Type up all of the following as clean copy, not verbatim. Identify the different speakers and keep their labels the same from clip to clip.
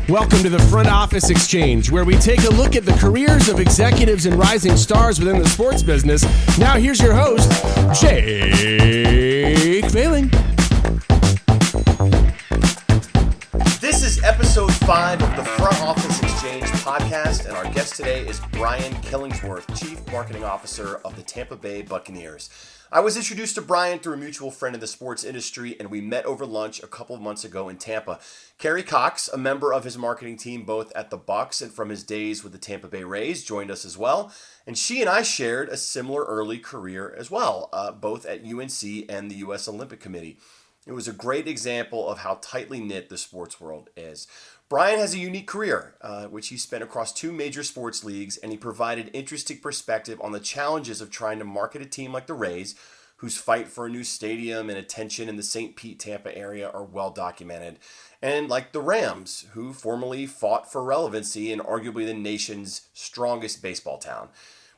Speaker 1: Welcome to the Front Office Exchange, where we take a look at the careers of executives and rising stars within the sports business. Now here's your host, Jake Failing.
Speaker 2: This is episode 5 of the Front Office Exchange podcast, and our guest today is Brian Killingsworth, Chief Marketing Officer of the Tampa Bay Buccaneers. I was introduced to Brian through a mutual friend in the sports industry, and we met over lunch a couple of months ago in Tampa. Carrie Cox, a member of his marketing team both at the Bucs and from his days with the Tampa Bay Rays, joined us as well. And she and I shared a similar early career as well, both at UNC and the U.S. Olympic Committee. It was a great example of how tightly knit the sports world is. Brian has a unique career, which he spent across 2 major sports leagues, and he provided interesting perspective on the challenges of trying to market a team like the Rays, whose fight for a new stadium and attention in the St. Pete, Tampa area are well documented, and like the Rams, who formerly fought for relevancy in arguably the nation's strongest baseball town.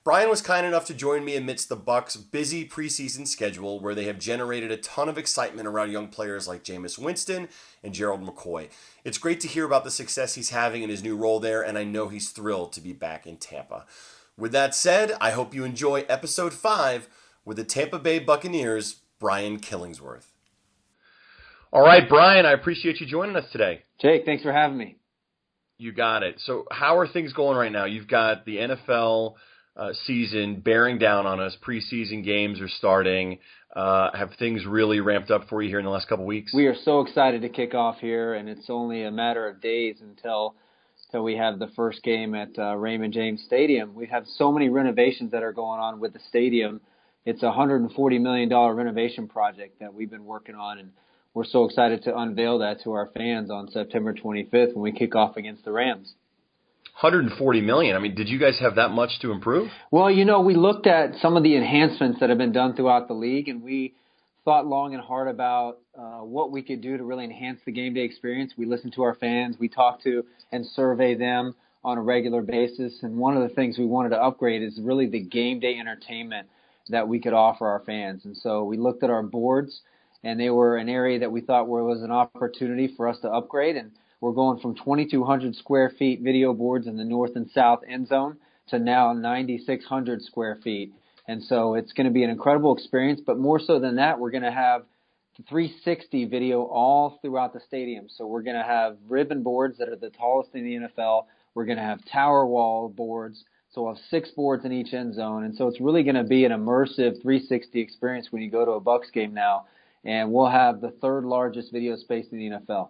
Speaker 2: Brian was kind enough to join me amidst the Bucs' busy preseason schedule, where they have generated a ton of excitement around young players like Jameis Winston and Gerald McCoy. It's great to hear about the success he's having in his new role there, and I know he's thrilled to be back in Tampa. With that said, I hope you enjoy episode 5 with the Tampa Bay Buccaneers, Brian Killingsworth. All right, Brian, I appreciate you joining us today.
Speaker 3: Jake, thanks for having me.
Speaker 2: You got it. So how are things going right now? You've got the NFL season bearing down on us. Preseason games are starting. Have things really ramped up for you here in the last couple of weeks?
Speaker 3: We are so excited to kick off here, and it's only a matter of days until we have the first game at Raymond James Stadium. We have so many renovations that are going on with the stadium. It's a $140 million renovation project that we've been working on, and we're so excited to unveil that to our fans on September 25th when we kick off against the Rams.
Speaker 2: $140 million. I mean, did you guys have that much to improve?
Speaker 3: Well, you know, we looked at some of the enhancements that have been done throughout the league, and we thought long and hard about what we could do to really enhance the game day experience. We listened to our fans. We talked to and survey them on a regular basis. And one of the things we wanted to upgrade is really the game day entertainment that we could offer our fans. And so we looked at our boards, and they were an area that we thought was an opportunity for us to upgrade. And we're going from 2,200 square feet video boards in the north and south end zone to now 9,600 square feet. And so it's going to be an incredible experience. But more so than that, we're going to have 360 video all throughout the stadium. So we're going to have ribbon boards that are the tallest in the NFL. We're going to have tower wall boards. So we'll have 6 boards in each end zone. And so it's really going to be an immersive 360 experience when you go to a Bucs game now. And we'll have the 3rd largest video space in the NFL.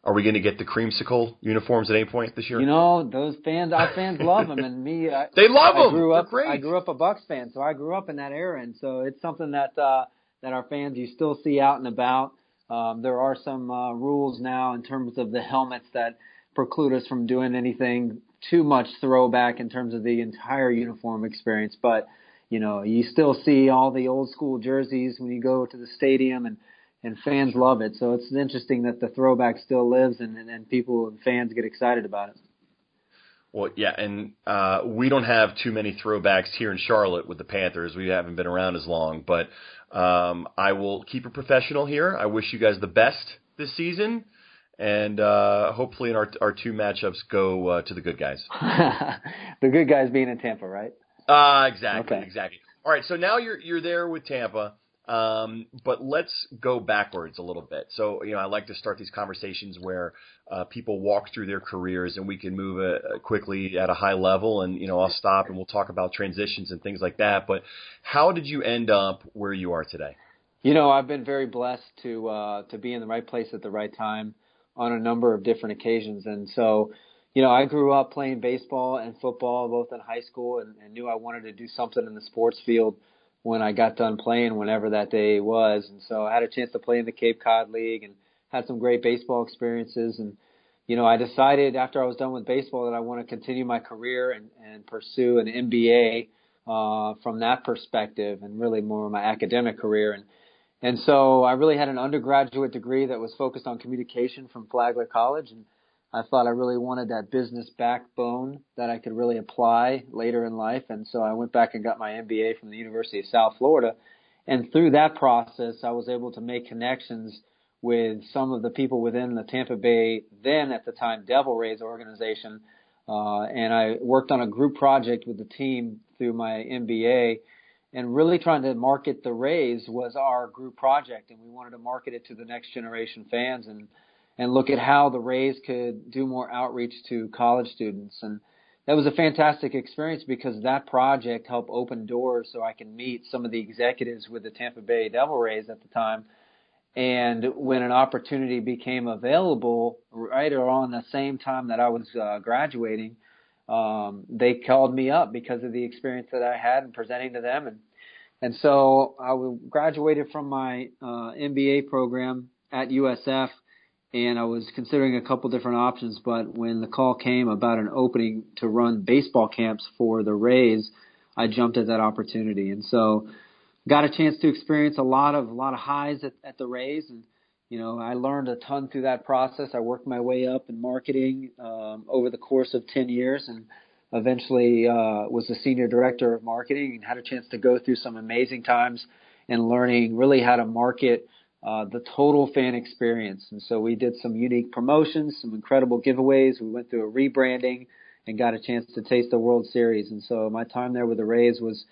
Speaker 2: Are we going to get the creamsicle uniforms at any point this year?
Speaker 3: You know, our fans love them, and me.
Speaker 2: They love them.
Speaker 3: They're
Speaker 2: great.
Speaker 3: I grew up a Bucs fan, so I grew up in that era, and so it's something that our fans you still see out and about. There are some rules now in terms of the helmets that preclude us from doing anything too much throwback in terms of the entire uniform experience, but you know, you still see all the old school jerseys when you go to the stadium, and fans love it. So it's interesting that the throwback still lives, and people and fans get excited about it.
Speaker 2: Well, yeah, and we don't have too many throwbacks here in Charlotte with the Panthers. We haven't been around as long, but I will keep it professional here. I wish you guys the best this season, and hopefully in our 2 matchups go to the good guys.
Speaker 3: The good guys being in Tampa, right?
Speaker 2: Exactly, okay. Exactly. All right, so now you're there with Tampa. But let's go backwards a little bit. So, you know, I like to start these conversations where people walk through their careers, and we can move quickly at a high level, and, you know, I'll stop and we'll talk about transitions and things like that. But how did you end up where you are today?
Speaker 3: You know, I've been very blessed to be in the right place at the right time on a number of different occasions. And so, you know, I grew up playing baseball and football both in high school, and knew I wanted to do something in the sports field when I got done playing, whenever that day was. And so I had a chance to play in the Cape Cod League and had some great baseball experiences. And, you know, I decided after I was done with baseball that I want to continue my career and pursue an MBA from that perspective, and really more of my academic career. And so I really had an undergraduate degree that was focused on communication from Flagler College. And I thought I really wanted that business backbone that I could really apply later in life. And so I went back and got my MBA from the University of South Florida. And through that process, I was able to make connections with some of the people within the Tampa Bay, then at the time, Devil Rays organization. And I worked on a group project with the team through my MBA, and really trying to market the Rays was our group project. And we wanted to market it to the next generation fans and look at how the Rays could do more outreach to college students. And that was a fantastic experience because that project helped open doors so I can meet some of the executives with the Tampa Bay Devil Rays at the time. And when an opportunity became available, right around the same time that I was graduating, they called me up because of the experience that I had in presenting to them. And so I graduated from my MBA program at USF, and I was considering a couple different options. But when the call came about an opening to run baseball camps for the Rays, I jumped at that opportunity. And so got a chance to experience a lot of highs at the Rays, and I learned a ton through that process. I worked my way up in marketing over the course of 10 years, and eventually was the senior director of marketing, and had a chance to go through some amazing times and learning really how to market the total fan experience. And so we did some unique promotions, some incredible giveaways. We went through a rebranding and got a chance to taste the World Series. And so my time there with the Rays was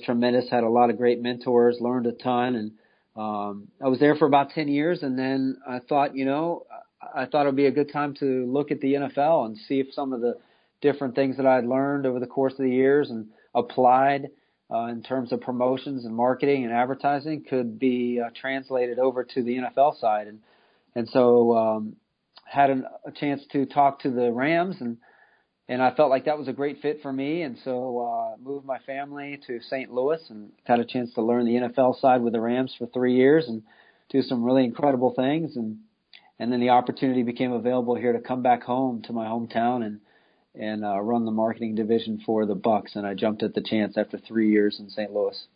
Speaker 3: tremendous. Had a lot of great mentors, learned a ton, and I was there for about 10 years. And then I thought it would be a good time to look at the NFL and see if some of the different things that I had learned over the course of the years and applied in terms of promotions and marketing and advertising could be translated over to the NFL side. And so had a chance to talk to the Rams, and I felt like that was a great fit for me. And so moved my family to St. Louis and had a chance to learn the NFL side with the Rams for 3 years and do some really incredible things. And then the opportunity became available here to come back home to my hometown and run the marketing division for the Bucs. And I jumped at the chance after 3 years in St. Louis.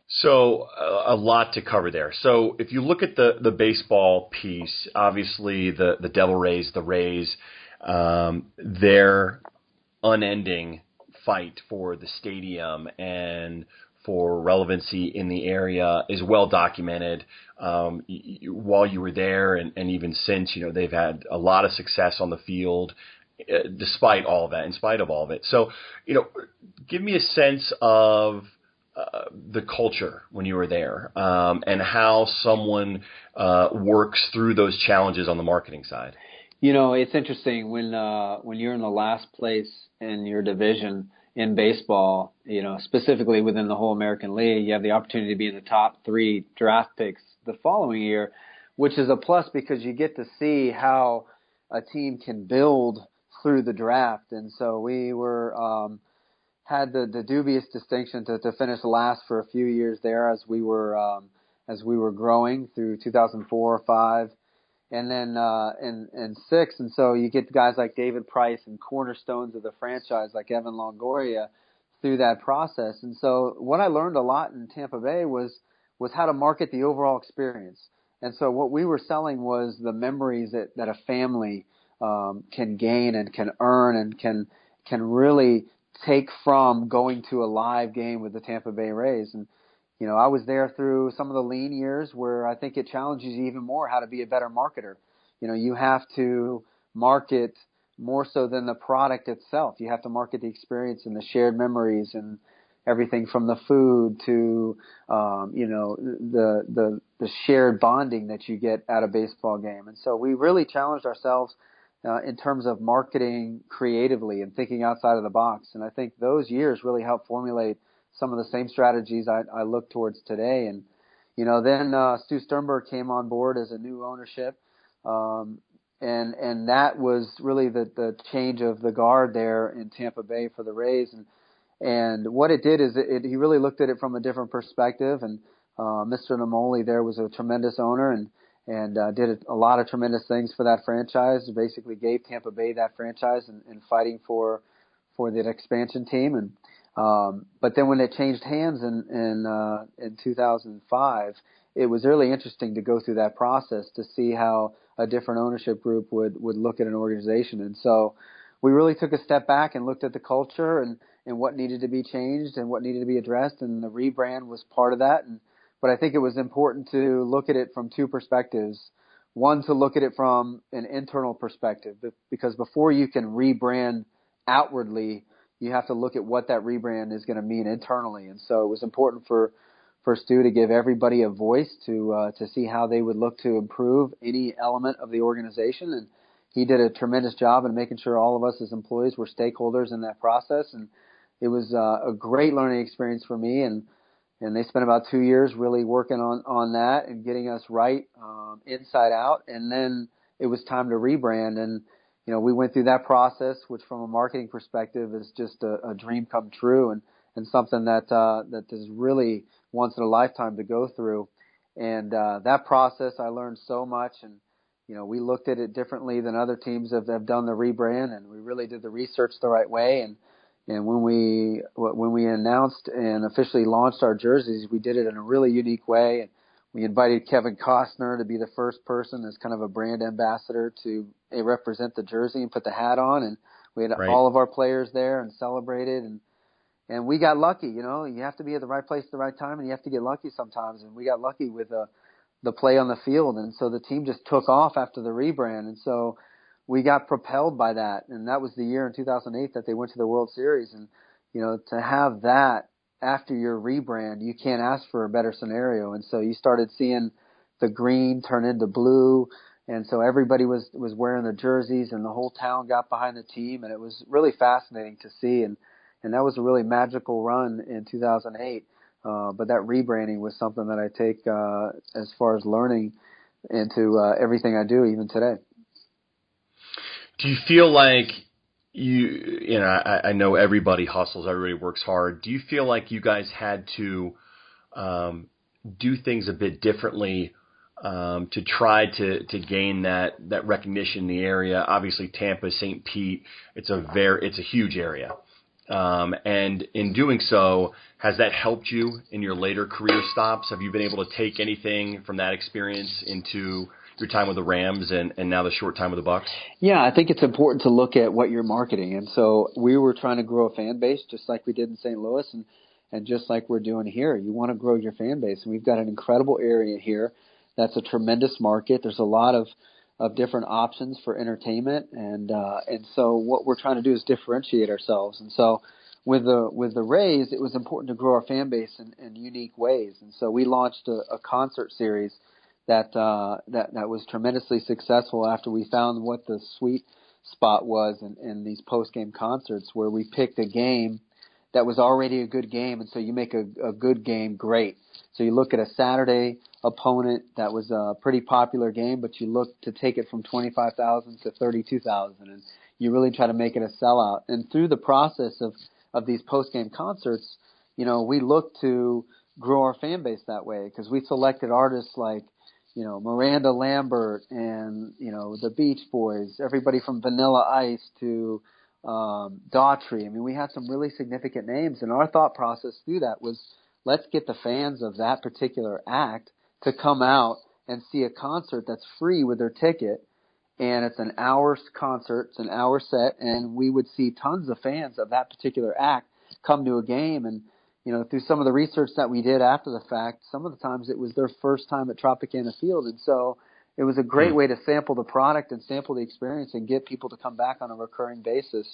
Speaker 2: So a lot to cover there. So if you look at the baseball piece, obviously the Devil Rays, the Rays, their unending fight for the stadium and for relevancy in the area is well documented. While you were there and even since, they've had a lot of success on the field, despite all of that, in spite of all of it. So, give me a sense of the culture when you were there, and how someone works through those challenges on the marketing side.
Speaker 3: It's interesting when you're in the last place in your division in baseball, specifically within the whole American League, you have the opportunity to be in the top 3 draft picks the following year, which is a plus because you get to see how a team can build through the draft. And so we were had the dubious distinction to finish last for a few years there as we were growing through 2004 or 5. And then in 6, and so you get guys like David Price and cornerstones of the franchise like Evan Longoria through that process. And so what I learned a lot in Tampa Bay was how to market the overall experience. And so what we were selling was the memories that a family can gain and can earn and can really take from going to a live game with the Tampa Bay Rays. And I was there through some of the lean years where I think it challenges you even more how to be a better marketer. You have to market more so than the product itself. You have to market the experience and the shared memories and everything from the food to, the shared bonding that you get at a baseball game. And so we really challenged ourselves in terms of marketing creatively and thinking outside of the box. And I think those years really helped formulate some of the same strategies I look towards today. And, then Stu Sternberg came on board as a new ownership. And that was really the change of the guard there in Tampa Bay for the Rays. And what it did is he really looked at it from a different perspective. And Mr. Namoli there was a tremendous owner and did a lot of tremendous things for that franchise. Basically gave Tampa Bay that franchise and fighting for the expansion team. And but then when it changed hands in 2005, it was really interesting to go through that process to see how a different ownership group would look at an organization. And so we really took a step back and looked at the culture and what needed to be changed and what needed to be addressed. And the rebrand was part of that. And But I think it was important to look at it from two perspectives. One, to look at it from an internal perspective, because before you can rebrand outwardly, you have to look at what that rebrand is going to mean internally. And so it was important for Stu to give everybody a voice to see how they would look to improve any element of the organization. And he did a tremendous job in making sure all of us as employees were stakeholders in that process. And it was a great learning experience for me. And they spent about 2 years really working on that and getting us right inside out. And then it was time to rebrand. And, you know, we went through that process, which from a marketing perspective is just a dream come true and something that is really once in a lifetime to go through. And that process, I learned so much. And, you know, we looked at it differently than other teams have done the rebrand, and we really did the research the right way. And when we announced and officially launched our jerseys, we did it in a really unique way. And we invited Kevin Costner to be the first person as kind of a brand ambassador to represent the jersey and put the hat on. And we had all of our players there and celebrated. And we got lucky. You know, you have to be at the right place at the right time, and you have to get lucky sometimes. And we got lucky with the play on the field. And so the team just took off after the rebrand. And so we got propelled by that. And that was the year in 2008 that they went to the World Series. And, you know, to have that after your rebrand, you can't ask for a better scenario. And so you started seeing the green turn into blue. And so everybody was wearing the jerseys, and the whole town got behind the team. And it was really fascinating to see. And that was a really magical run in 2008. But that rebranding was something that I take as far as learning into everything I do, even today.
Speaker 2: Do you feel like you know, I know everybody hustles, everybody works hard. Do you feel like you guys had to do things a bit differently to try to gain that recognition in the area? Obviously, Tampa, St. Pete, it's a huge area. And in doing so, has that helped you in your later career stops? Have you been able to take anything from that experience into your time with the Rams and now the short time with the Bucs?
Speaker 3: Yeah, I think it's important to look at what you're marketing. And so we were trying to grow a fan base just like we did in St. Louis and just like we're doing here. You want to grow your fan base. And we've got an incredible area here. That's a tremendous market. There's a lot of different options for entertainment. And so what we're trying to do is differentiate ourselves. And so with the Rays, it was important to grow our fan base in unique ways. And so we launched a concert series that was tremendously successful after we found what the sweet spot was in these post-game concerts, where we picked a game that was already a good game, and so you make a good game great. So you look at a Saturday opponent that was a pretty popular game, but you look to take it from 25,000 to 32,000, and you really try to make it a sellout. And through the process of these post-game concerts, you know, we look to grow our fan base that way, because we selected artists like, you know, Miranda Lambert and, you know, the Beach Boys, everybody from Vanilla Ice to Daughtry. I mean, we had some really significant names, and our thought process through that was, let's get the fans of that particular act to come out and see a concert that's free with their ticket, and it's an hour concert, it's an hour set, and we would see tons of fans of that particular act come to a game. And you know, through some of the research that we did after the fact, some of the times it was their first time at Tropicana Field. And so it was a great way to sample the product and sample the experience and get people to come back on a recurring basis.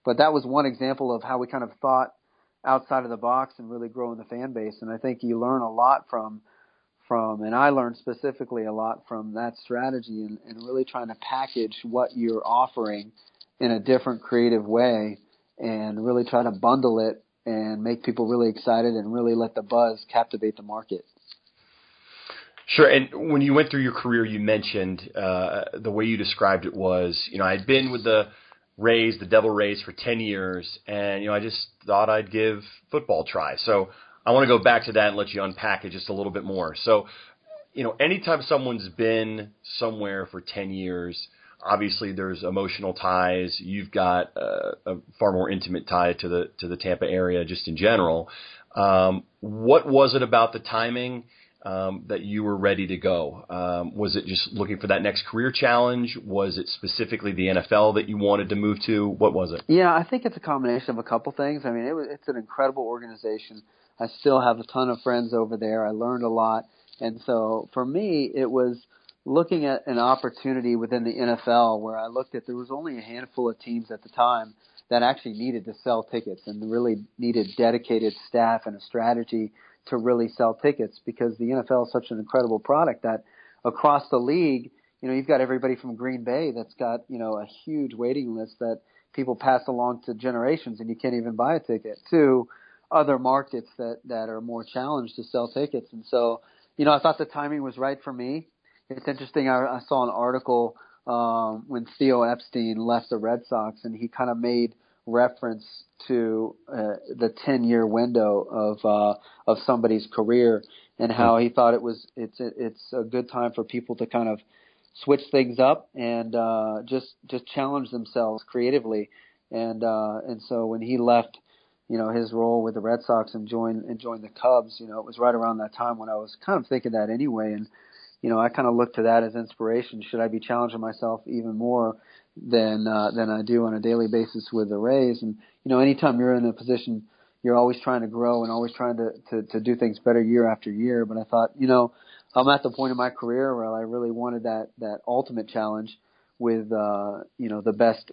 Speaker 3: But that was one example of how we kind of thought outside of the box and really growing the fan base. And I think you learn a lot from and I learned specifically a lot from that strategy and really trying to package what you're offering in a different creative way and really try to bundle it and make people really excited and really let the buzz captivate the market.
Speaker 2: Sure. And when you went through your career, you mentioned the way you described it was, you know, I'd been with the Rays, the Devil Rays, for 10 years, and, you know, I just thought I'd give football a try. So I want to go back to that and let you unpack it just a little bit more. So, you know, anytime someone's been somewhere for 10 years, obviously there's emotional ties. You've got a far more intimate tie to the Tampa area just in general. What was it about the timing that you were ready to go? Was it just looking for that next career challenge? Was it specifically the NFL that you wanted to move to? What was it?
Speaker 3: Yeah, I think it's a combination of a couple things. I mean, it's an incredible organization. I still have a ton of friends over there. I learned a lot. And so for me, it was looking at an opportunity within the NFL where I looked at there was only a handful of teams at the time that actually needed to sell tickets and really needed dedicated staff and a strategy to really sell tickets, because the NFL is such an incredible product that across the league, you've got everybody from Green Bay that's got, a huge waiting list that people pass along to generations and you can't even buy a ticket, to other markets that are more challenged to sell tickets. And so, I thought the timing was right for me. It's interesting. I saw an article when Theo Epstein left the Red Sox, and he kind of made reference to the 10-year window of somebody's career, and how he thought it's a good time for people to kind of switch things up and just challenge themselves creatively. And so when he left, his role with the Red Sox and joined the Cubs, it was right around that time when I was kind of thinking that anyway. And I kind of looked to that as inspiration. Should I be challenging myself even more than I do on a daily basis with the Rays? And anytime you're in a position, you're always trying to grow and always trying to do things better year after year. But I thought, I'm at the point in my career where I really wanted that ultimate challenge with the best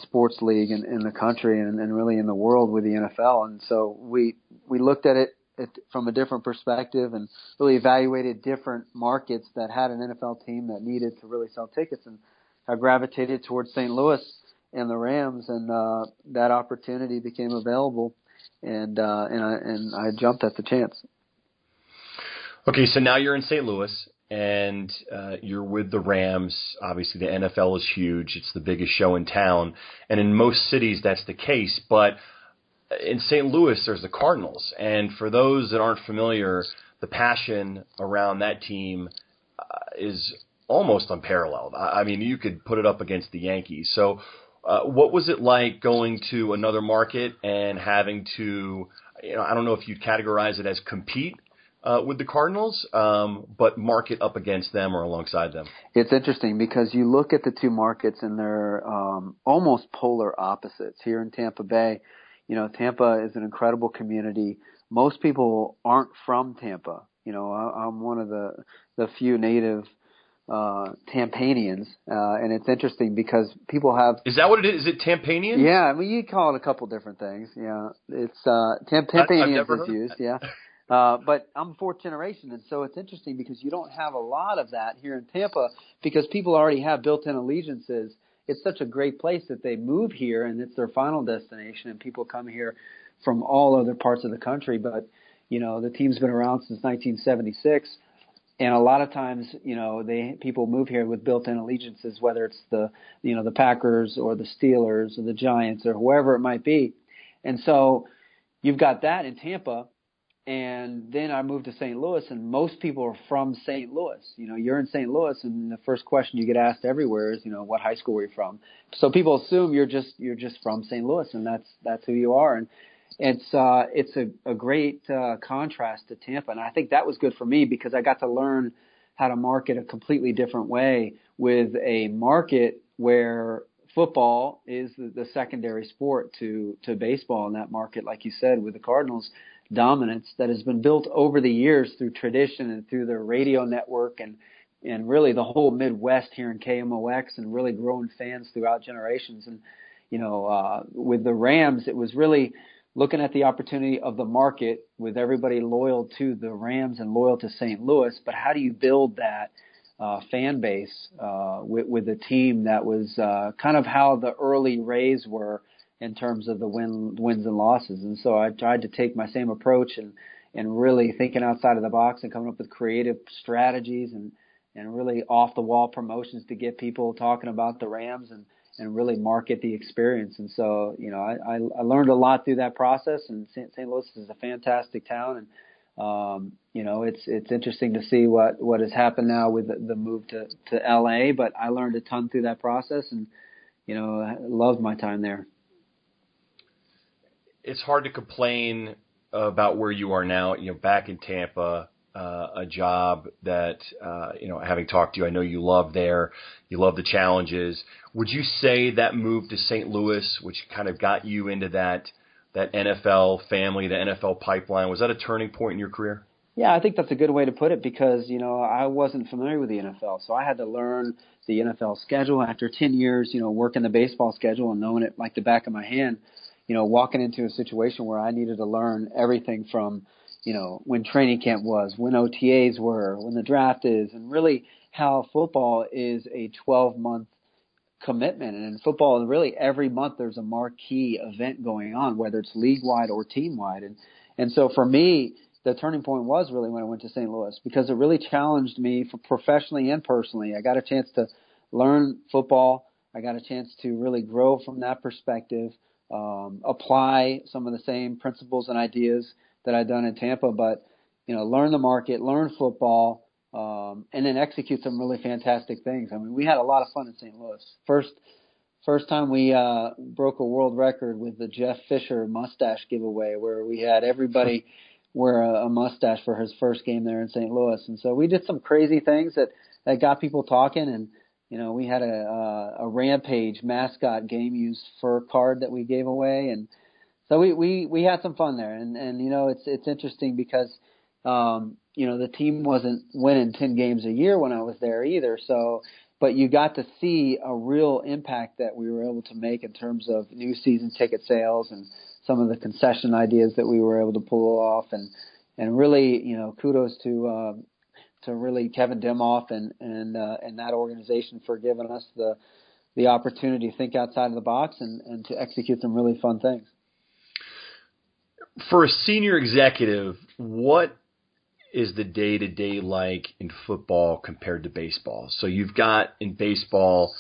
Speaker 3: sports league in the country and really in the world with the NFL. And so we looked at it from a different perspective and really evaluated different markets that had an NFL team that needed to really sell tickets. And I gravitated towards St. Louis and the Rams, and that opportunity became available, and I jumped at the chance.
Speaker 2: Okay, so now you're in St. Louis, and you're with the Rams. Obviously, the NFL is huge. It's the biggest show in town, and in most cities that's the case. But in St. Louis, there's the Cardinals, and for those that aren't familiar, the passion around that team is almost unparalleled. I mean, you could put it up against the Yankees. So what was it like going to another market and having to, I don't know if you'd categorize it as compete with the Cardinals, but market up against them or alongside them?
Speaker 3: It's interesting because you look at the two markets and they're almost polar opposites. Here in Tampa Bay, Tampa is an incredible community. Most people aren't from Tampa. I'm one of the few native Tampanians, and it's interesting because people have.
Speaker 2: Is that what it is? Is it Tampanians?
Speaker 3: Yeah, I mean you call it a couple different things. Yeah, it's Tampanians is used. Yeah, but I'm fourth generation, and so it's interesting because you don't have a lot of that here in Tampa because people already have built-in allegiances. It's such a great place that they move here, and it's their final destination, and people come here from all other parts of the country. But the team's been around since 1976. And a lot of times, people move here with built-in allegiances, whether it's the Packers or the Steelers or the Giants or whoever it might be. And so you've got that in Tampa. And then I moved to St. Louis, and most people are from St. Louis. You're in St. Louis, and the first question you get asked everywhere is, what high school were you from? So people assume you're just from St. Louis, and that's who you are. And it's a great contrast to Tampa, and I think that was good for me because I got to learn how to market a completely different way with a market where football is the secondary sport to baseball in that market, like you said, with the Cardinals' dominance that has been built over the years through tradition and through their radio network and really the whole Midwest here in KMOX and really growing fans throughout generations. And, with the Rams, it was really looking at the opportunity of the market with everybody loyal to the Rams and loyal to St. Louis, but how do you build that fan base with a team that was kind of how the early Rays were in terms of the wins and losses. And so I tried to take my same approach and really thinking outside of the box and coming up with creative strategies and really off-the-wall promotions to get people talking about the Rams and really market the experience. And so, I learned a lot through that process, and St. Louis is a fantastic town. And, it's interesting to see what has happened now with the move to LA, but I learned a ton through that process and, I loved my time there.
Speaker 2: It's hard to complain about where you are now, back in Tampa, a job that, having talked to you, I know you love there. You love the challenges. Would you say that move to St. Louis, which kind of got you into that NFL family, the NFL pipeline, was that a turning point in your career?
Speaker 3: Yeah, I think that's a good way to put it because, I wasn't familiar with the NFL. So I had to learn the NFL schedule after 10 years, working the baseball schedule and knowing it like the back of my hand, walking into a situation where I needed to learn everything from, when training camp was, when OTAs were, when the draft is, and really how football is a 12-month commitment. And in football, really every month there's a marquee event going on, whether it's league-wide or team-wide. And so for me, the turning point was really when I went to St. Louis because it really challenged me for professionally and personally. I got a chance to learn football. I got a chance to really grow from that perspective, apply some of the same principles and ideas that I'd done in Tampa, but, learn the market, learn football, and then execute some really fantastic things. I mean, we had a lot of fun in St. Louis. First time we broke a world record with the Jeff Fisher mustache giveaway where we had everybody – wear a mustache for his first game there in St. Louis. And so we did some crazy things that got people talking. And, we had a Rampage mascot game used fur card that we gave away. And so we had some fun there. And it's interesting because, the team wasn't winning 10 games a year when I was there either. So, but you got to see a real impact that we were able to make in terms of new season ticket sales and some of the concession ideas that we were able to pull off, and really, kudos to really Kevin Demoff and that organization for giving us the opportunity to think outside of the box and to execute some really fun things.
Speaker 2: For a senior executive, what is the day-to-day like in football compared to baseball? So you've got in baseball,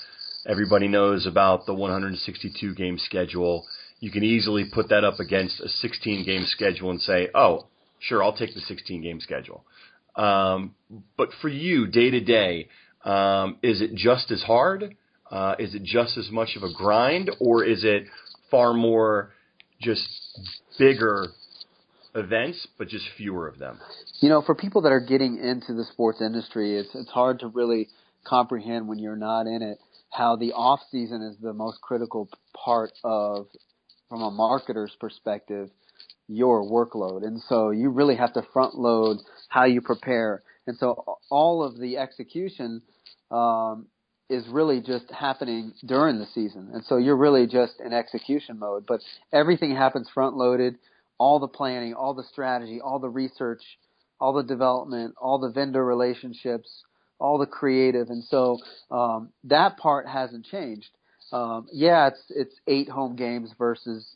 Speaker 2: everybody knows about the 162-game schedule. You can easily put that up against a 16-game schedule and say, oh, sure, I'll take the 16-game schedule. But for you, day-to-day, is it just as hard? Is it just as much of a grind? Or is it far more just bigger events, but just fewer of them?
Speaker 3: For people that are getting into the sports industry, it's hard to really comprehend when you're not in it how the off-season is the most critical part of, from a marketer's perspective, your workload. And so you really have to front load how you prepare. And so all of the execution is really just happening during the season. And so you're really just in execution mode. But everything happens front loaded, all the planning, all the strategy, all the research, all the development, all the vendor relationships, all the creative. And so that part hasn't changed. It's 8 home games versus,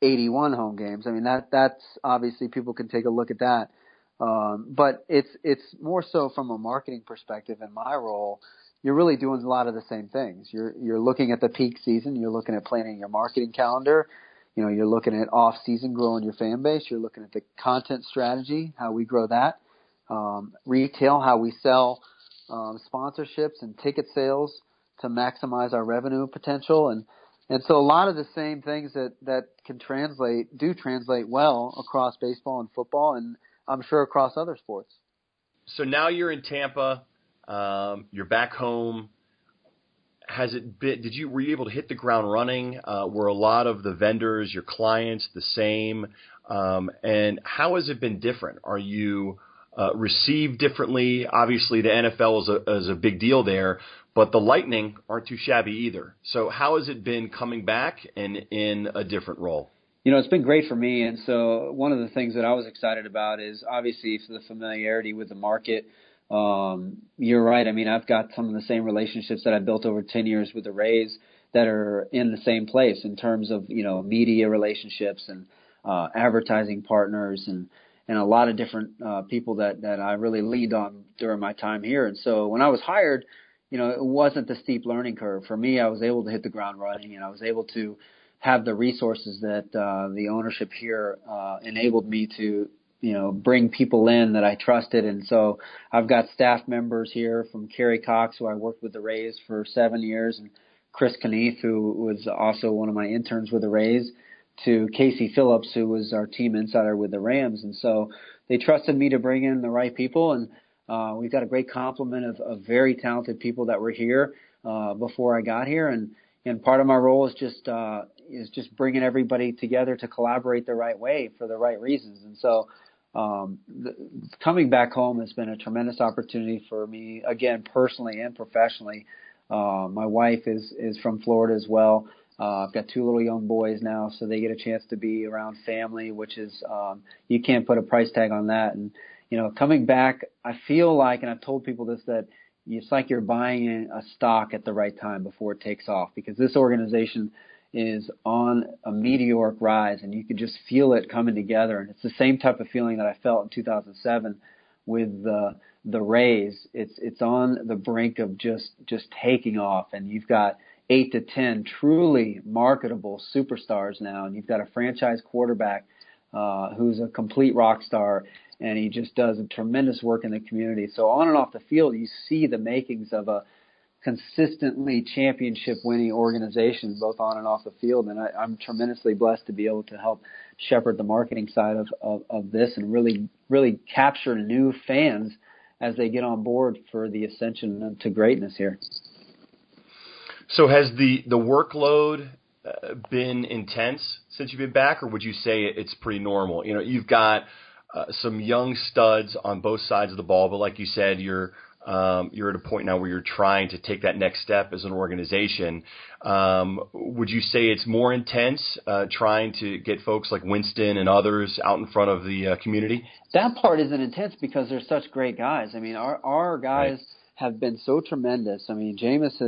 Speaker 3: 81 home games. I mean, that's obviously people can take a look at that. But it's more so from a marketing perspective in my role, you're really doing a lot of the same things. You're looking at the peak season. You're looking at planning your marketing calendar. You're looking at off season, growing your fan base. You're looking at the content strategy, how we grow that, retail, how we sell, sponsorships and ticket sales to maximize our revenue potential. And so a lot of the same things that do translate well across baseball and football, and I'm sure across other sports.
Speaker 2: So now you're in Tampa, you're back home. Were you able to hit the ground running? Were a lot of the vendors, your clients, the same? And how has it been different? Are you received differently? Obviously, the NFL is a big deal there, but the Lightning aren't too shabby either. So how has it been coming back and in a different role?
Speaker 3: It's been great for me. And so one of the things that I was excited about is obviously the familiarity with the market. You're right. I mean, I've got some of the same relationships that I built over 10 years with the Rays that are in the same place in terms of, media relationships and advertising partners and a lot of different people that I really leaned on during my time here. And so when I was hired, it wasn't the steep learning curve. For me, I was able to hit the ground running, and I was able to have the resources that the ownership here enabled me to, bring people in that I trusted. And so I've got staff members here from Kerry Cox, who I worked with the Rays for 7 years, and Chris Kneath, who was also one of my interns with the Rays. to Casey Phillips, who was our team insider with the Rams. And so they trusted me to bring in the right people. And we've got a great complement of very talented people that were here before I got here. And part of my role is just bringing everybody together to collaborate the right way for the right reasons. And so coming back home has been a tremendous opportunity for me, again, personally and professionally. My wife is from Florida as well. I've got 2 little young boys now, so they get a chance to be around family, which is you can't put a price tag on that. And, coming back, I feel like, and I've told people this, that it's like you're buying a stock at the right time before it takes off, because this organization is on a meteoric rise, and you can just feel it coming together. And it's the same type of feeling that I felt in 2007 with the Rays. It's on the brink of just taking off, and you've got 8 to 10 truly marketable superstars now, and you've got a franchise quarterback who's a complete rock star, and he just does a tremendous work in the community. So on and off the field, you see the makings of a consistently championship-winning organization, both on and off the field, and I'm tremendously blessed to be able to help shepherd the marketing side of this and really capture new fans as they get on board for the ascension to greatness here.
Speaker 2: So has the workload been intense since you've been back, or would you say it's pretty normal? You've got some young studs on both sides of the ball, but like you said, you're at a point now where you're trying to take that next step as an organization. Would you say it's more intense trying to get folks like Winston and others out in front of the community?
Speaker 3: That part isn't intense because they're such great guys. I mean, our guys have been so tremendous. I mean, Jameis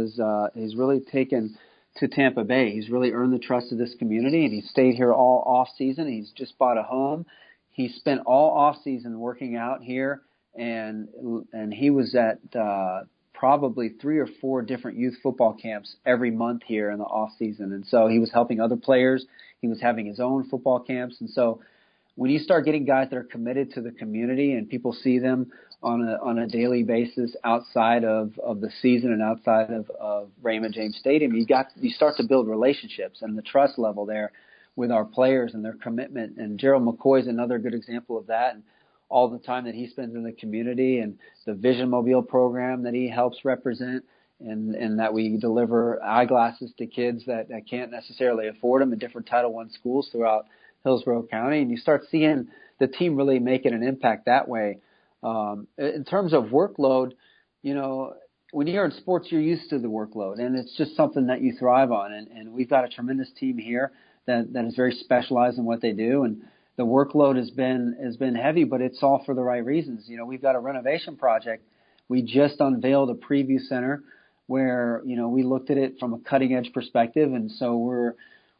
Speaker 3: he's really taken to Tampa Bay. He's really earned the trust of this community, and he's stayed here all off season. He's just bought a home. He spent all off season working out here, and he was at probably 3 or 4 different youth football camps every month here in the off season. And so he was helping other players. He was having his own football camps. And so when you start getting guys that are committed to the community and people see them on a daily basis outside of the season and outside of Raymond James Stadium, you start to build relationships and the trust level there with our players and their commitment. And Gerald McCoy is another good example of that. And all the time that he spends in the community and the Vision Mobile program that he helps represent, and that we deliver eyeglasses to kids that can't necessarily afford them in different Title I schools throughout Hillsborough County. And you start seeing the team really making an impact that way. In terms of workload, when you're in sports, you're used to the workload, and it's just something that you thrive on. And we've got a tremendous team here that is very specialized in what they do. And the workload has been heavy, but it's all for the right reasons. We've got a renovation project. We just unveiled a preview center where, we looked at it from a cutting edge perspective. And so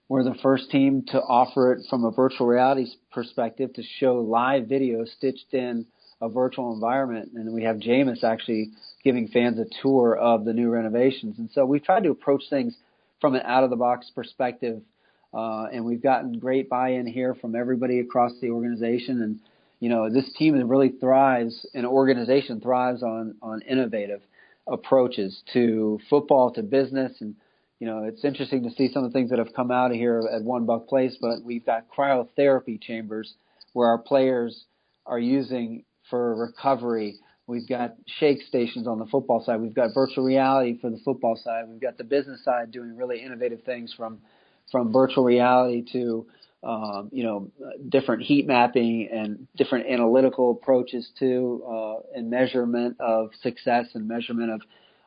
Speaker 3: we're the first team to offer it from a virtual reality perspective, to show live video stitched in a virtual environment. And we have Jameis actually giving fans a tour of the new renovations. And so we've tried to approach things from an out of the box perspective. And we've gotten great buy-in here from everybody across the organization. And, this team really thrives, an organization thrives on innovative approaches to football, to business. And, it's interesting to see some of the things that have come out of here at One Buck Place, but we've got cryotherapy chambers where our players are using for recovery. We've got shake stations on the football side. We've got virtual reality for the football side. We've got the business side doing really innovative things from virtual reality to, different heat mapping and different analytical approaches to and measurement of success and measurement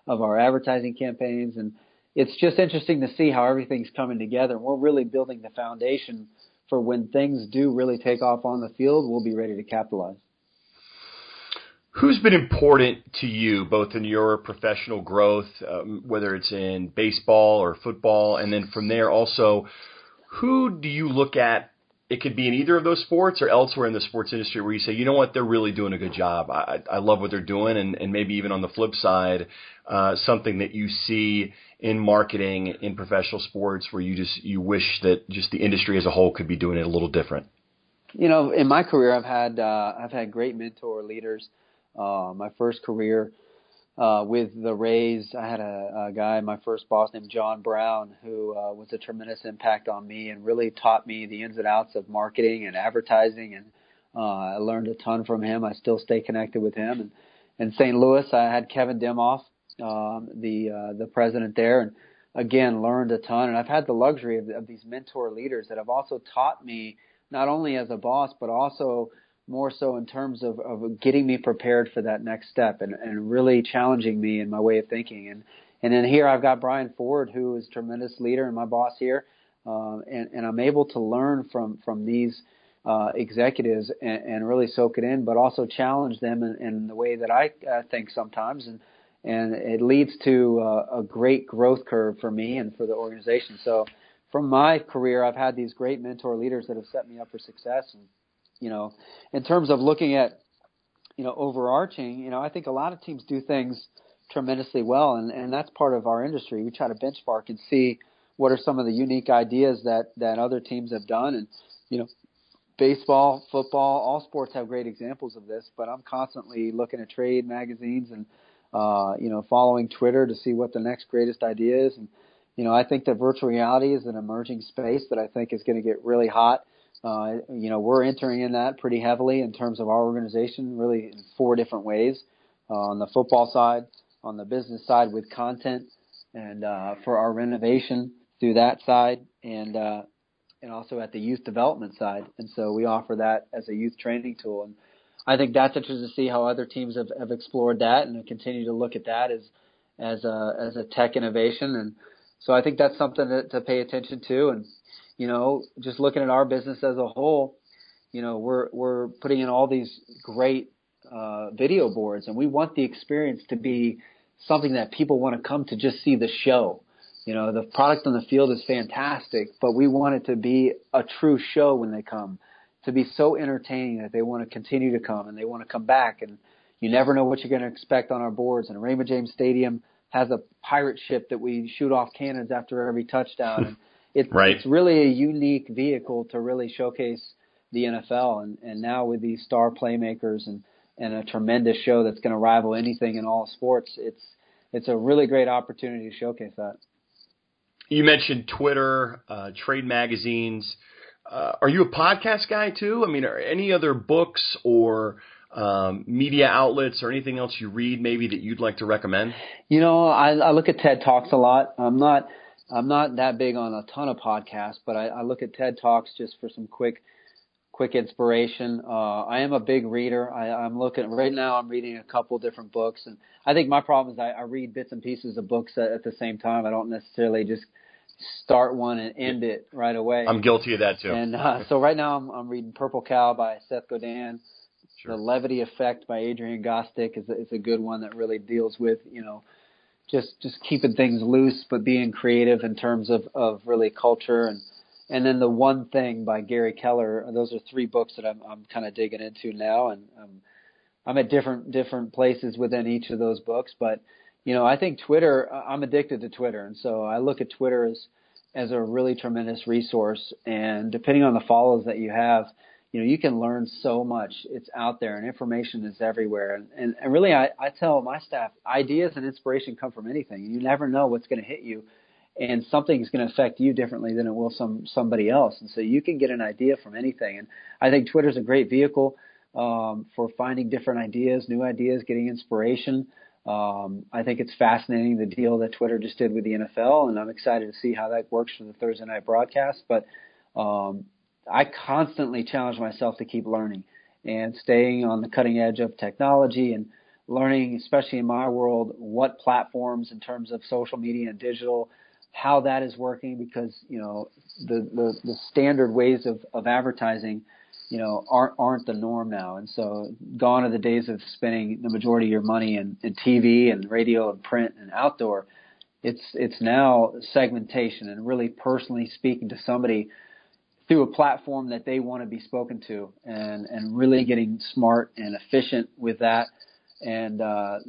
Speaker 3: of our advertising campaigns. And it's just interesting to see how everything's coming together. We're really building the foundation for when things do really take off on the field, we'll be ready to capitalize.
Speaker 2: Who's been important to you, both in your professional growth, whether it's in baseball or football, and then from there also, who do you look at? It could be in either of those sports or elsewhere in the sports industry where you say, you know what, they're really doing a good job. I love what they're doing, and maybe even on the flip side, something that you see in marketing in professional sports where you wish that just the industry as a whole could be doing it a little different.
Speaker 3: In my career, I've had great mentor leaders. My first career with the Rays, I had a guy in my first boss named John Brown who was a tremendous impact on me and really taught me the ins and outs of marketing and advertising, and I learned a ton from him. I still stay connected with him. And in St. Louis, I had Kevin Demoff, the president there, and again learned a ton. And I've had the luxury of these mentor leaders that have also taught me not only as a boss but also more so in terms of getting me prepared for that next step and really challenging me in my way of thinking. And then here I've got Brian Ford, who is a tremendous leader and my boss here, and I'm able to learn from these executives and really soak it in, but also challenge them in the way that I think sometimes, and it leads to a great growth curve for me and for the organization. So from my career, I've had these great mentor leaders that have set me up for success. And in terms of looking at, overarching, I think a lot of teams do things tremendously well, and that's part of our industry. We try to benchmark and see what are some of the unique ideas that other teams have done. And, baseball, football, all sports have great examples of this, but I'm constantly looking at trade magazines and, following Twitter to see what the next greatest idea is. And, I think that virtual reality is an emerging space that I think is going to get really hot. We're entering in that pretty heavily in terms of our organization, really in 4 different ways. On the football side, on the business side with content, and for our renovation through that side, and also at the youth development side. And so we offer that as a youth training tool. And I think that's interesting to see how other teams have explored that and continue to look at that as a tech innovation. And so I think that's something to pay attention to. And just looking at our business as a whole, we're putting in all these great video boards, and we want the experience to be something that people want to come to just see the show. The product on the field is fantastic, but we want it to be a true show when they come, to be so entertaining that they want to continue to come and they want to come back. And you never know what you're going to expect on our boards. And Raymond James Stadium has a pirate ship that we shoot off cannons after every touchdown. And it's really a unique vehicle to really showcase the NFL. And now with these star playmakers and a tremendous show that's going to rival anything in all sports, it's a really great opportunity to showcase that.
Speaker 2: You mentioned Twitter, trade magazines. Are you a podcast guy too? I mean, are any other books or media outlets or anything else you read maybe that you'd like to recommend?
Speaker 3: I look at TED Talks a lot. I'm not that big on a ton of podcasts, but I look at TED Talks just for some quick inspiration. I am a big reader. Right now I'm reading a couple different books, and I think my problem is I read bits and pieces of books at the same time. I don't necessarily just start one and end it right away.
Speaker 2: I'm guilty of that too.
Speaker 3: And so right now I'm reading Purple Cow by Seth Godin. Sure. The Levity Effect by Adrian Gostick is a good one that really deals with, just keeping things loose but being creative in terms of really culture. And then The One Thing by Gary Keller. Those are 3 books that I'm kind of digging into now, and I'm at different places within each of those books. But I think Twitter, I'm addicted to Twitter, and so I look at Twitter as a really tremendous resource. And depending on the follows that you have, you can learn so much. It's out there, and information is everywhere. And really, I tell my staff, ideas and inspiration come from anything. You never know what's going to hit you, and something's going to affect you differently than it will somebody else. And so you can get an idea from anything. And I think Twitter's a great vehicle for finding different ideas, new ideas, getting inspiration. I think it's fascinating, the deal that Twitter just did with the NFL, and I'm excited to see how that works for the Thursday night broadcast. But I constantly challenge myself to keep learning and staying on the cutting edge of technology and learning, especially in my world, what platforms in terms of social media and digital, how that is working, because, the standard ways of advertising, aren't the norm now. And so gone are the days of spending the majority of your money in TV and radio and print and outdoor. It's now segmentation and really personally speaking to somebody through a platform that they want to be spoken to, and really getting smart and efficient with that. And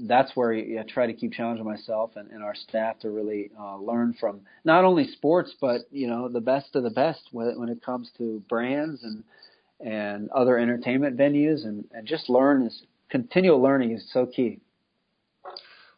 Speaker 3: that's where I try to keep challenging myself and our staff to really learn from not only sports, but, the best of the best when it comes to brands and other entertainment venues, and just continual learning is so key.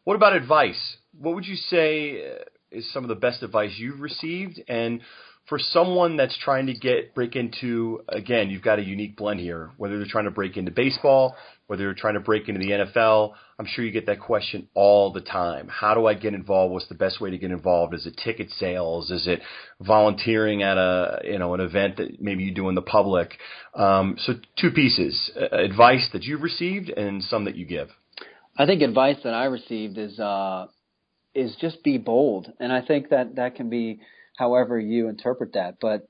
Speaker 2: What about advice? What would you say is some of the best advice you've received? And for someone that's trying to break into, again, you've got a unique blend here, whether they're trying to break into baseball, whether they're trying to break into the NFL, I'm sure you get that question all the time. How do I get involved? What's the best way to get involved? Is it ticket sales? Is it volunteering at an event that maybe you do in the public? So two pieces, advice that you've received and some that you give.
Speaker 3: I think advice that I received is just be bold. And I think that can be however you interpret that. But,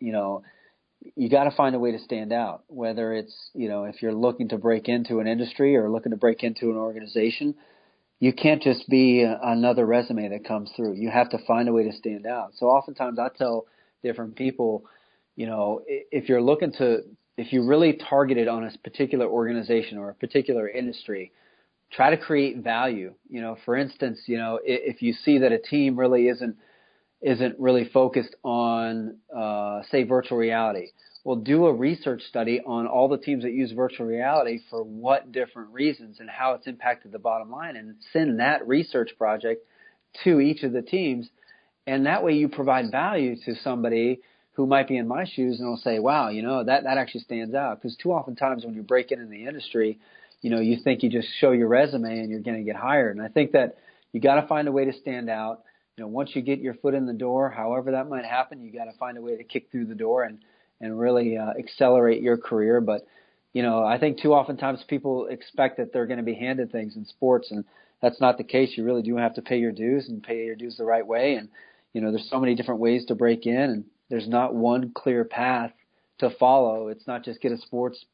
Speaker 3: you got to find a way to stand out, whether it's, if you're looking to break into an industry or looking to break into an organization. You can't just be another resume that comes through. You have to find a way to stand out. So oftentimes I tell different people, if you really targeted on a particular organization or a particular industry, try to create value. For instance, if you see that a team really isn't really focused on, say, virtual reality, well, do a research study on all the teams that use virtual reality for what different reasons and how it's impacted the bottom line, and send that research project to each of the teams. And that way you provide value to somebody who might be in my shoes and will say, wow, that actually stands out. Because too often times when you break into the industry, you think you just show your resume and you're going to get hired. And I think that you got to find a way to stand out. Once you get your foot in the door, however that might happen, you got to find a way to kick through the door and really accelerate your career. But, I think too often times people expect that they're going to be handed things in sports, and that's not the case. You really do have to pay your dues and pay your dues the right way. And, there's so many different ways to break in, and there's not one clear path to follow. It's not just get a sports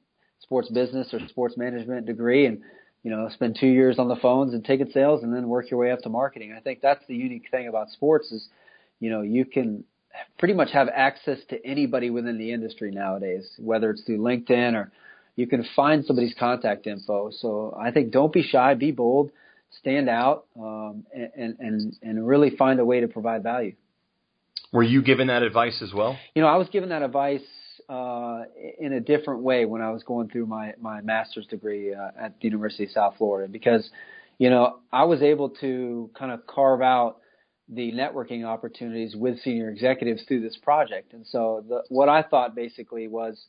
Speaker 3: business or sports management degree and, spend 2 years on the phones and ticket sales and then work your way up to marketing. I think that's the unique thing about sports is, you can pretty much have access to anybody within the industry nowadays, whether it's through LinkedIn or you can find somebody's contact info. So I think don't be shy, be bold, stand out, and really find a way to provide value.
Speaker 2: Were you given that advice as well?
Speaker 3: I was given that advice in a different way when I was going through my master's degree at the University of South Florida, because, I was able to kind of carve out the networking opportunities with senior executives through this project. And so what I thought basically was,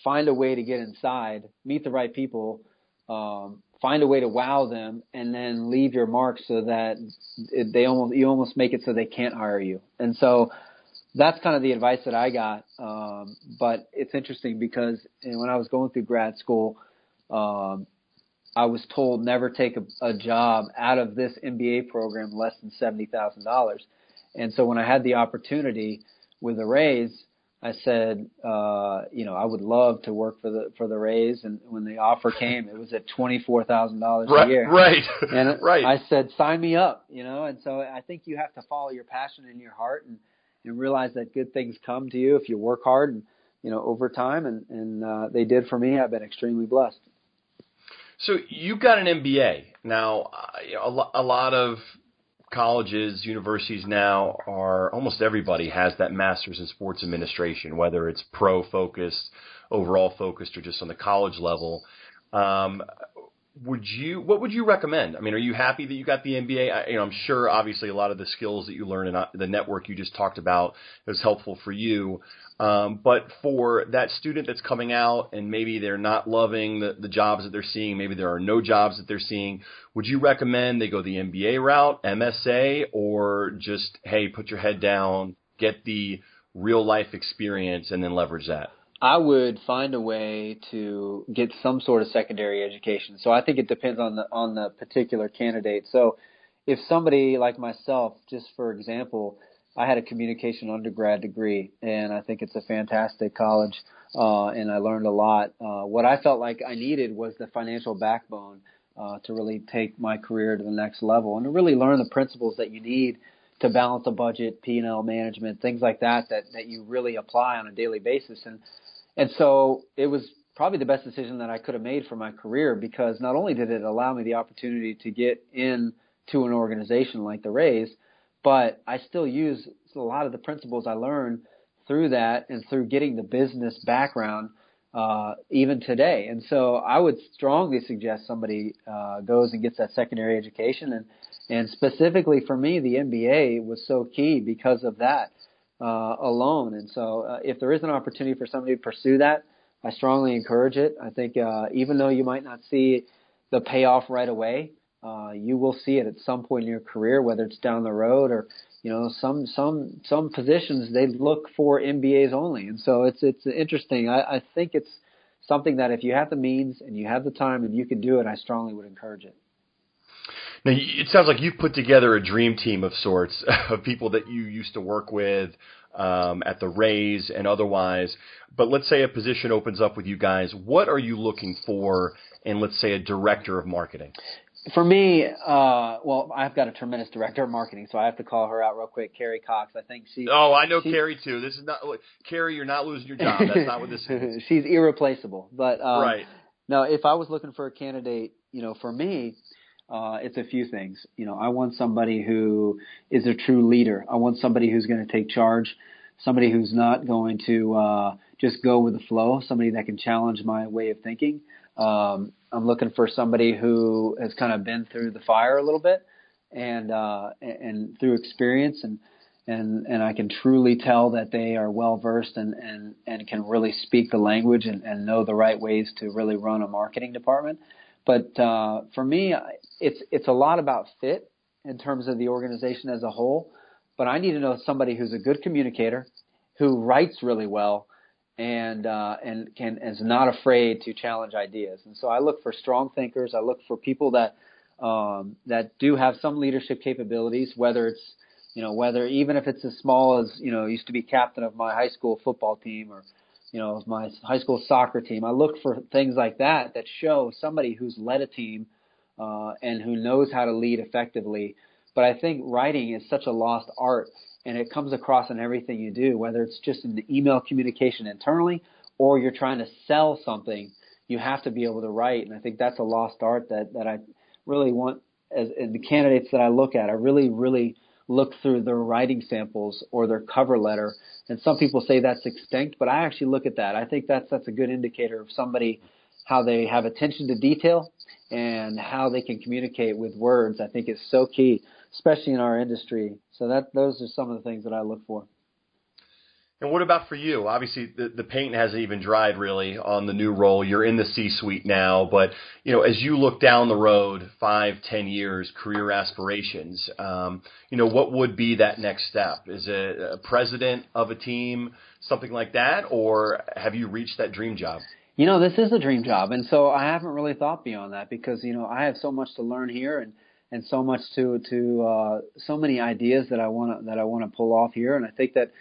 Speaker 3: find a way to get inside, meet the right people, find a way to wow them, and then leave your mark so that you almost make it so they can't hire you. And so that's kind of the advice that I got. But it's interesting because when I was going through grad school, I was told never take a job out of this MBA program less than $70,000. And so when I had the opportunity with a raise, I said, I would love to work for the Rays. And when the offer came, it was at $24,000 a year.
Speaker 2: Right.
Speaker 3: And
Speaker 2: right.
Speaker 3: I said, sign me up, And so I think you have to follow your passion in your heart and realize that good things come to you if you work hard and, over time. And they did for me. I've been extremely blessed.
Speaker 2: So you got an MBA. Now, a lot of colleges, universities now almost everybody has that master's in sports administration, whether it's pro-focused, overall focused, or just on the college level. What would you recommend? I mean, are you happy that you got the MBA? I'm sure obviously a lot of the skills that you learned and the network you just talked about was helpful for you. But for that student that's coming out and maybe they're not loving the jobs that they're seeing, maybe there are no jobs that they're seeing, would you recommend they go the MBA route, MSA, or just, hey, put your head down, get the real life experience and then leverage that?
Speaker 3: I would find a way to get some sort of secondary education. So I think it depends on the particular candidate. So if somebody like myself, just for example, I had a communication undergrad degree, and I think it's a fantastic college, and I learned a lot. What I felt like I needed was the financial backbone to really take my career to the next level and to really learn the principles that you need to balance a budget, P&L management, things like that you really apply on a daily basis. And so it was probably the best decision that I could have made for my career, because not only did it allow me the opportunity to get into an organization like the Rays, but I still use a lot of the principles I learned through that and through getting the business background even today. And so I would strongly suggest somebody goes and gets that secondary education. And specifically for me, the MBA was so key because of that alone. And so if there is an opportunity for somebody to pursue that, I strongly encourage it. I think even though you might not see the payoff right away, you will see it at some point in your career, whether it's down the road or, some positions they look for MBAs only. And so it's interesting. I think it's something that if you have the means and you have the time and you can do it, I strongly would encourage it.
Speaker 2: Now, it sounds like you've put together a dream team of sorts of people that you used to work with at the Rays and otherwise. But let's say a position opens up with you guys. What are you looking for in, let's say, a director of marketing?
Speaker 3: For me, I've got a tremendous director of marketing, so I have to call her out real quick, Carrie Cox. I think she.
Speaker 2: Oh, I know Carrie too. This is not Carrie. You're not losing your job. That's not what this is.
Speaker 3: She's irreplaceable. But
Speaker 2: right.
Speaker 3: No, if I was looking for a candidate, for me, it's a few things. I want somebody who is a true leader. I want somebody who's going to take charge, somebody who's not going to just go with the flow, somebody that can challenge my way of thinking. I'm looking for somebody who has kind of been through the fire a little bit and through experience and I can truly tell that they are well versed and can really speak the language and know the right ways to really run a marketing department. But for me, it's a lot about fit in terms of the organization as a whole. But I need to know somebody who's a good communicator, who writes really well, and is not afraid to challenge ideas. And so I look for strong thinkers. I look for people that do have some leadership capabilities, whether it's even if it's as small as used to be captain of my high school football team or my high school soccer team. I look for things like that show somebody who's led a team and who knows how to lead effectively. But I think writing is such a lost art, and it comes across in everything you do, whether it's just in the email communication internally or you're trying to sell something. You have to be able to write, and I think that's a lost art that I really want in the candidates that I look at. I really, really look through their writing samples or their cover letter. And some people say that's extinct, but I actually look at that. I think that's a good indicator of somebody, how they have attention to detail and how they can communicate with words. I think is so key, especially in our industry. So those are some of the things that I look for.
Speaker 2: And what about for you? Obviously, the paint hasn't even dried really on the new role. You're in the C-suite now, but as you look down the road, 5-10 years, career aspirations, what would be that next step? Is it a president of a team, something like that, or have you reached that dream job?
Speaker 3: This is a dream job, and so I haven't really thought beyond that because I have so much to learn here and so much to so many ideas that I want to pull off here, and I think that.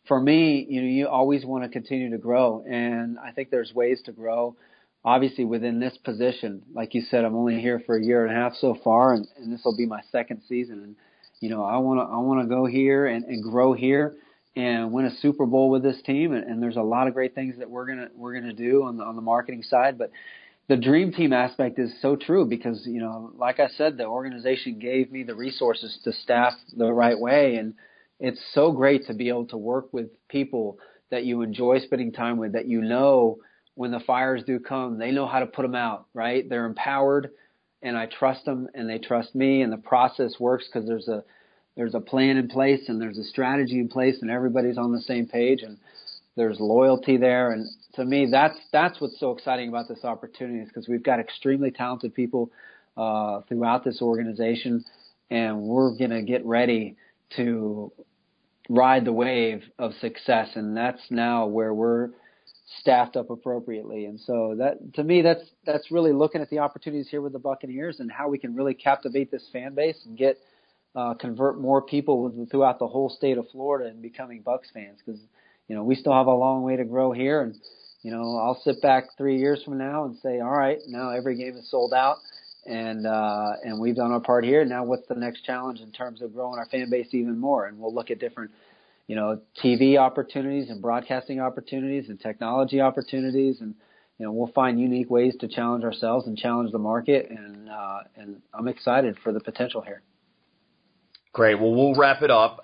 Speaker 3: For me, you always want to continue to grow, and I think there's ways to grow. Obviously, within this position, like you said, I'm only here for a year and a half so far, and this will be my second season. And I want to go here and grow here and win a Super Bowl with this team. And there's a lot of great things that we're gonna do on the marketing side, but the dream team aspect is so true because like I said, the organization gave me the resources to staff the right way and. It's so great to be able to work with people that you enjoy spending time with, that when the fires do come, they know how to put them out, right? They're empowered, and I trust them, and they trust me, and the process works because there's a plan in place, and there's a strategy in place, and everybody's on the same page, and there's loyalty there. And to me, that's what's so exciting about this opportunity is because we've got extremely talented people throughout this organization, and we're going to get ready to ride the wave of success, and that's now where we're staffed up appropriately. And so that, to me, that's really looking at the opportunities here with the Buccaneers and how we can really captivate this fan base and get convert more people throughout the whole state of Florida and becoming Bucs fans because we still have a long way to grow here. And I'll sit back 3 years from now and say, all right, now every game is sold out. And we've done our part here. Now what's the next challenge in terms of growing our fan base even more? And we'll look at different, TV opportunities and broadcasting opportunities and technology opportunities. And, we'll find unique ways to challenge ourselves and challenge the market. And I'm excited for the potential here.
Speaker 2: Great. Well, we'll wrap it up.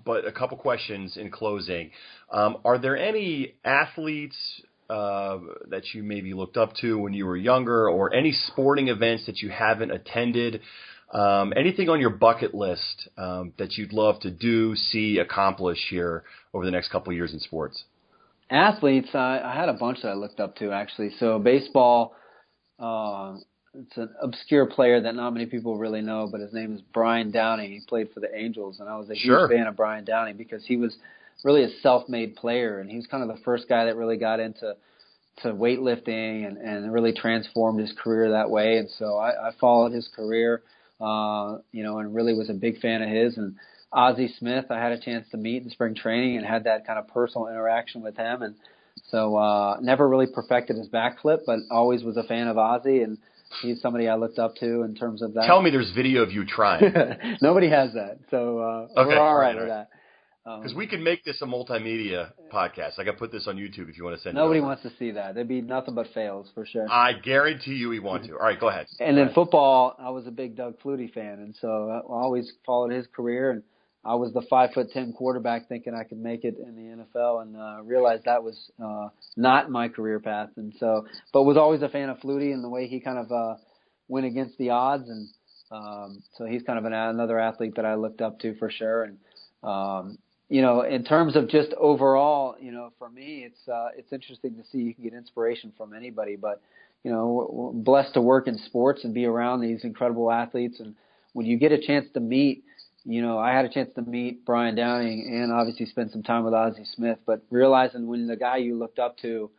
Speaker 2: But a couple questions in closing. Are there any athletes, that you maybe looked up to when you were younger, or any sporting events that you haven't attended? Anything on your bucket list that you'd love to do, see, accomplish here over the next couple of years in sports?
Speaker 3: Athletes, I had a bunch that I looked up to, actually. So baseball, it's an obscure player that not many people really know, but his name is Brian Downing. He played for the Angels, and I was a huge fan of Brian Downing because he was really a self-made player, and he was kind of the first guy that really got into weightlifting and really transformed his career that way. And so I followed his career, and really was a big fan of his. And Ozzie Smith, I had a chance to meet in spring training and had that kind of personal interaction with him. And so never really perfected his backflip, but always was a fan of Ozzie, and he's somebody I looked up to in terms of that.
Speaker 2: Tell me there's video of you trying.
Speaker 3: Nobody has that, so we're all right with that.
Speaker 2: Because we can make this a multimedia podcast. I got to put this on YouTube if you want to send it.
Speaker 3: Nobody wants to see that. There'd be nothing but fails for sure.
Speaker 2: I guarantee you we want to. All right, go ahead.
Speaker 3: And then football, I was a big Doug Flutie fan, and so I always followed his career. And I was the 5'10" quarterback thinking I could make it in the NFL, and realized that was not my career path. And so, but was always a fan of Flutie and the way he kind of went against the odds. And so he's kind of another athlete that I looked up to for sure. And in terms of just overall, for me, it's interesting to see. You can get inspiration from anybody, but we're blessed to work in sports and be around these incredible athletes. And when you get a chance to meet, I had a chance to meet Brian Downing and obviously spend some time with Ozzie Smith, but realizing when the guy you looked up to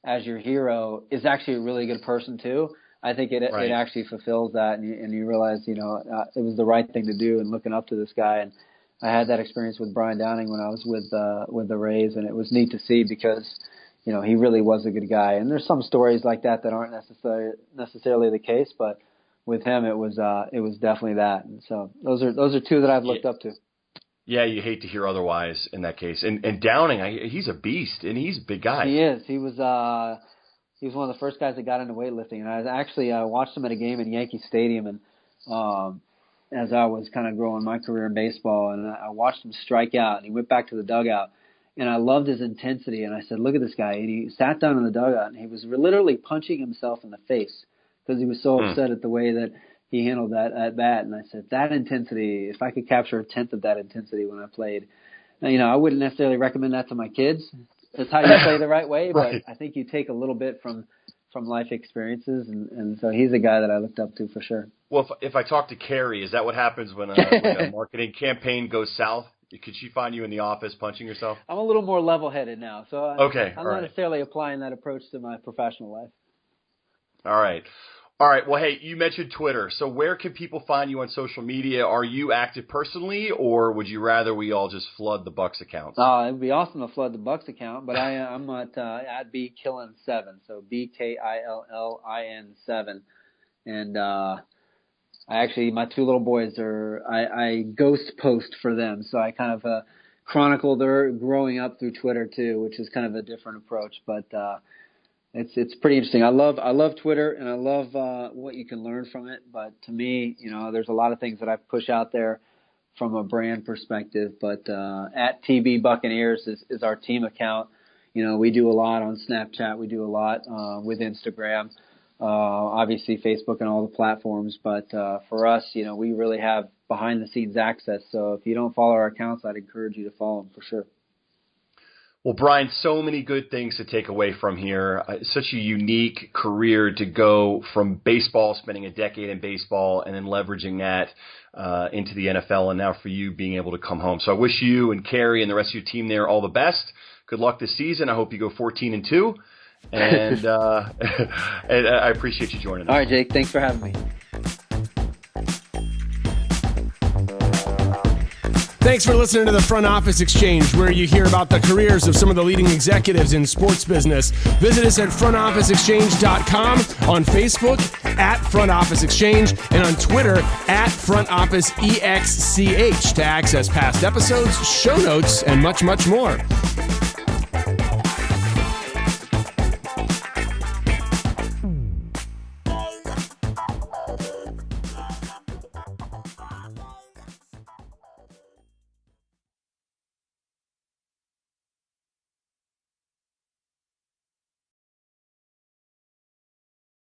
Speaker 3: as your hero is actually a really good person too, I think it actually fulfills that, and you realize, it was the right thing to do and looking up to this guy. And I had that experience with Brian Downing when I was with the Rays, and it was neat to see because, he really was a good guy. And there's some stories like that aren't necessarily the case, but with him it was definitely that. And so those are two that I've looked up to.
Speaker 2: Yeah, you hate to hear otherwise in that case. And Downing, he's a beast, and he's a big guy.
Speaker 3: He is. He was one of the first guys that got into weightlifting, and I watched him at a game in Yankee Stadium, and as I was kind of growing my career in baseball, and I watched him strike out, and he went back to the dugout, and I loved his intensity, and I said, look at this guy, and he sat down in the dugout, and he was literally punching himself in the face because he was so upset at the way that he handled that at bat. And I said, that intensity, if I could capture a tenth of that intensity when I played, now, I wouldn't necessarily recommend that to my kids. That's how you play the right way, but I think you take a little bit from life experiences, and so he's a guy that I looked up to for sure.
Speaker 2: Well, if I talk to Carrie, is that what happens when a marketing campaign goes south? Could she find you in the office punching yourself?
Speaker 3: I'm a little more level-headed now, so
Speaker 2: I'm
Speaker 3: not necessarily applying that approach to my professional life.
Speaker 2: All right. Well, hey, you mentioned Twitter. So where can people find you on social media? Are you active personally, or would you rather we all just flood the Bucs account?
Speaker 3: It would be awesome to flood the Bucs account, but I'm at @BKillin7, so BKILLIN7, and my two little boys I ghost post for them, so I kind of chronicle their growing up through Twitter too, which is kind of a different approach, but. It's pretty interesting. I love Twitter, and I love what you can learn from it. But to me, there's a lot of things that I push out there from a brand perspective. But @TB Buccaneers is our team account. We do a lot on Snapchat. We do a lot with Instagram, obviously Facebook and all the platforms. But for us, we really have behind-the-scenes access. So if you don't follow our accounts, I'd encourage you to follow them for sure.
Speaker 2: Well, Brian, so many good things to take away from here. Such a unique career to go from baseball, spending a decade in baseball, and then leveraging that into the NFL, and now for you being able to come home. So I wish you and Carrie and the rest of your team there all the best. Good luck this season. I hope you go 14-2, and and I appreciate you joining us.
Speaker 3: All right, Jake. Thanks for having me.
Speaker 1: Thanks for listening to the Front Office Exchange, where you hear about the careers of some of the leading executives in sports business. Visit us at frontofficeexchange.com, on Facebook @FrontOfficeExchange, and on Twitter @FrontOfficeEXCH to access past episodes, show notes, and much, much more.